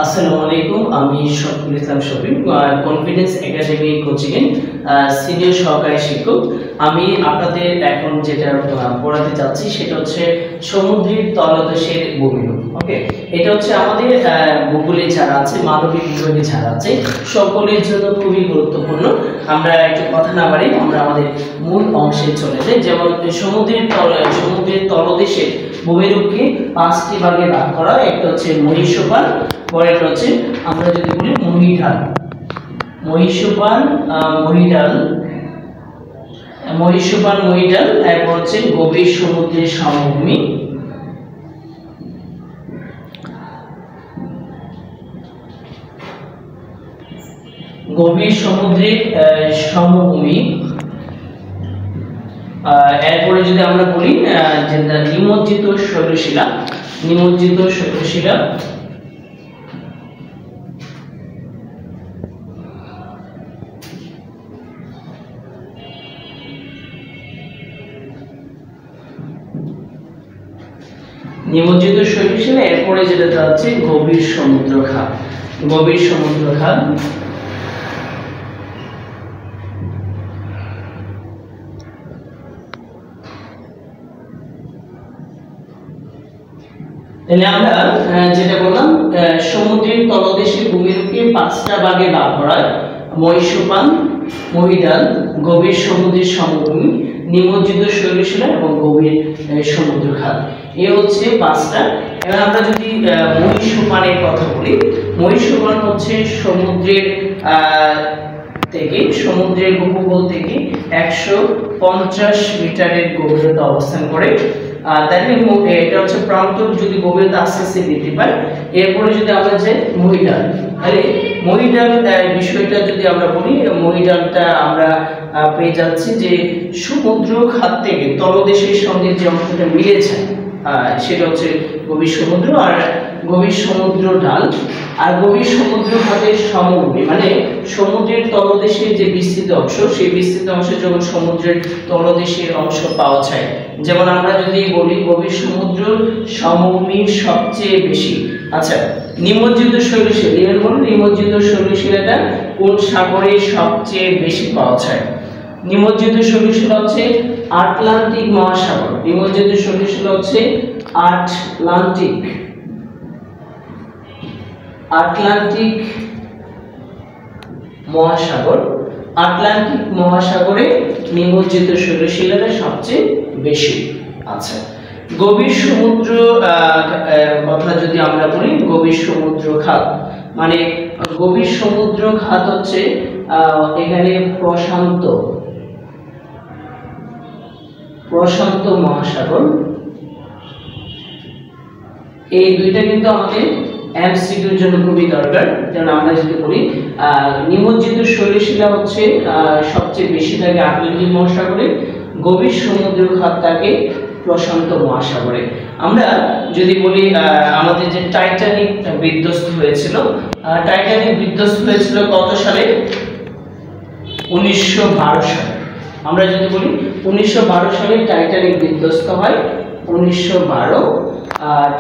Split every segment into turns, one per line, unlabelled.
আসসালামু আলাইকুম, আমি Shafiqul Islam Shafiq, confidence academy coaching এর সিনিয়র সহকারী শিক্ষক। আমি আপনাদের এখন যেটা পড়াতে যাচ্ছি সেটা হচ্ছে সমুদ্রের তলদেশের ভূমিরূপ। ওকে, এটা হচ্ছে আমাদের ভূগোলে যারা আছে, মানবিক বিভাগে যারা আছে, সকলের জন্য খুবই গুরুত্বপূর্ণ। আমরা একটু কথা না বাড়ি আমরা আমাদের মূল অংশে চলে যাই। যেমন সমুদ্রের তলদেশের ভূমিরূপকে 5টি ভাগে ভাগ করা হয়। একটা হচ্ছে মহীসোপান, পরেরটা হচ্ছে আমরা যদি বলি মহীঢাল, মহীঢাল, এরপর হচ্ছে গভীর সমুদ্রের সমভূমি, এরপরে যদি আমরা বলি যে নিমজ্জিত শৈলশিলা, এরপরে যেটা যাচ্ছে গভীর সমুদ্র খাত। তাহলে আমরা যেটা বললাম, সমুদ্রের তলদেশের ভূমিরূপকে 5টা ভাগে ভাগ করা হয়: মহীসোপান, মহীঢাল, গভীর সমুদ্রের সমভূমি, নিমজ্জিত শৈলশিলা এবং গভীর সমুদ্র খাত। এই হচ্ছে 5টা। এবার আমরা যদি মহীসোপানের কথা বলি, মহীসোপান হচ্ছে সমুদ্রের উপকূল থেকে 150 মিটারের গভীরতা অবস্থান করে। এটা হচ্ছে প্রান্তর যদি গভীরতা আস্তে আস্তে বৃদ্ধি পায়। এরপরে যদি আমরা যাই মহীঢাল, তাহলে মহীঢাল বিষয়টা যদি আমরা বলি, মহীঢালটা আমরা পেয়ে যাচ্ছি যে সমুদ্র খাত থেকে তলদেশের সঙ্গে যে অংশটা মিলেছে সেটা হচ্ছে গভীর সমুদ্র আর গভীর সমুদ্র ঢাল। আর গভীর সমুদ্র খাতের সমভূমি মানে সমুদ্রের তলদেশের যে বিস্তৃত অংশ, সেই বিস্তৃত অংশে যখন সমুদ্রের তলদেশের অংশ পাওয়া যায়, যেমন আমরা যদি বলি গভীর সমুদ্র সমভূমি সবচেয়ে বেশি। আচ্ছা, নিমজ্জিত শৈলশিলাটা কোন সাগরে সবচেয়ে বেশি পাওয়া যায়? নিমজ্জিত শৈলশিলা হচ্ছে আটলান্টিক মহাসাগর। আটলান্টিক মহাসাগরে নিমজ্জিত শৈলশিলাটা সবচেয়ে বেশি। আচ্ছা, গভীর সমুদ্র কথা যদি আমরা বলি, গভীর সমুদ্র খাত মানে গভীর সমুদ্র খাত হচ্ছে এখানে প্রশান্ত মহাসাগর। এই দুইটা কিন্তু আমাদের এমসিকিউর জন্য খুবই দরকার। যেমন আমরা যদি বলি নিমজ্জিত শৈলশিলা হচ্ছে সবচেয়ে বেশি থাকে আটলান্টিক মহাসাগরে, গভীর সমুদ্র খাত থাকে প্রশান্ত মহাসাগরে। আমরা যদি বলি আমাদের যে টাইটানিক বিধ্বস্ত হয়েছিল কত সালে? 1912 সালে। আমরা যদি বলি 1912 সালে টাইটানিক বিধ্বস্ত হয়। 1912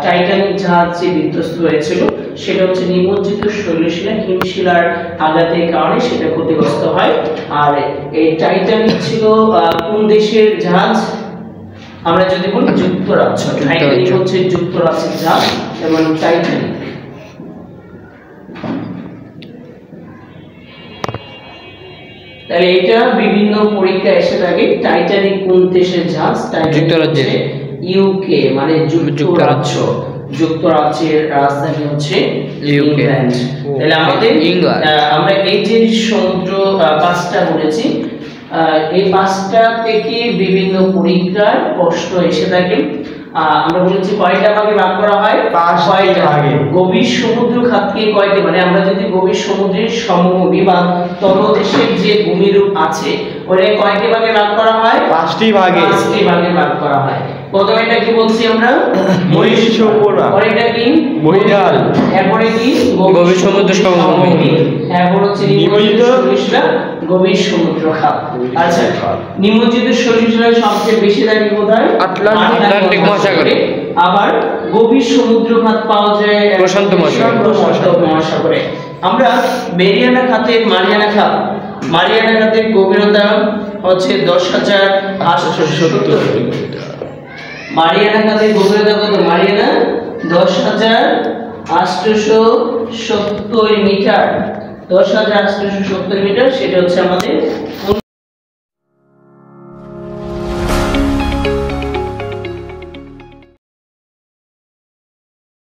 টাইটানিক জাহাজ যে বিধ্বস্ত হয়েছিল সেটা হচ্ছে নিমজ্জিত শৈলশিলা হিমশিলার আঘাতের কারণে সেটা ক্ষতিগ্রস্ত হয়। আর এই টাইটানিক ছিল কোন দেশের জাহাজ? আমরা যদি বলি যুক্তরাজ্য। টাইটানিক হচ্ছে যুক্তরাজ্যের জাহাজ এবং টাইটানিক তাহলে এটা বিভিন্ন পরীক্ষা এসে থাকে। টাইটানিক কোন দেশের জাহাজ?
যুক্তরাজ্যের,
ইউকে মানে যুক্তরাজ্যের রাজধানী হচ্ছে ইংল্যান্ড। তাহলে আমাদের আমরা এই যে সমুদ্র 5টা বলেছি, এই 5টা থেকে বিভিন্ন পরীক্ষার প্রশ্ন এসে থাকে। আমরা বলেছি কয়টা ভাগে ভাগ করা হয়? 5টা ভাগে। গভীর সমুদ্র খাতকে কয়টা, মানে আমরা যদি গভীর সমুদ্রের সমভূমি বা তলদেশের যে ভূমিরূপ আছে ওটাকে কয়টা ভাগে ভাগ করা হয়?
5টি ভাগে
ভাগ করা হয়। প্রথমে এটা কি বলছি আমরা?
মহীসোপান,
পরে এটা কি?
মহীঢাল,
এরপরে কি?
গভীর সমুদ্র সমভূমি,
এরপর হচ্ছে নিমজ্জিত শৈলশিলা, গভীর সমুদ্র খাত। আচ্ছা, নিমজ্জিত শৈলশিলা সবচেয়ে বেশি থাকে কোথায়?
আটলান্টিক মহাসাগরে।
আবার গভীর সমুদ্র খাত পাওয়া যায়
প্রশান্ত
মহাসাগরে। আমরা মারিয়ানা খাতের গভীরতা হচ্ছে 10,870 কিলোমিটার। মারিয়ানা খাতের গভীরতা কত? Mariana 10,870 metre. 10,870 মিটার, সেটা হচ্ছে আমাদের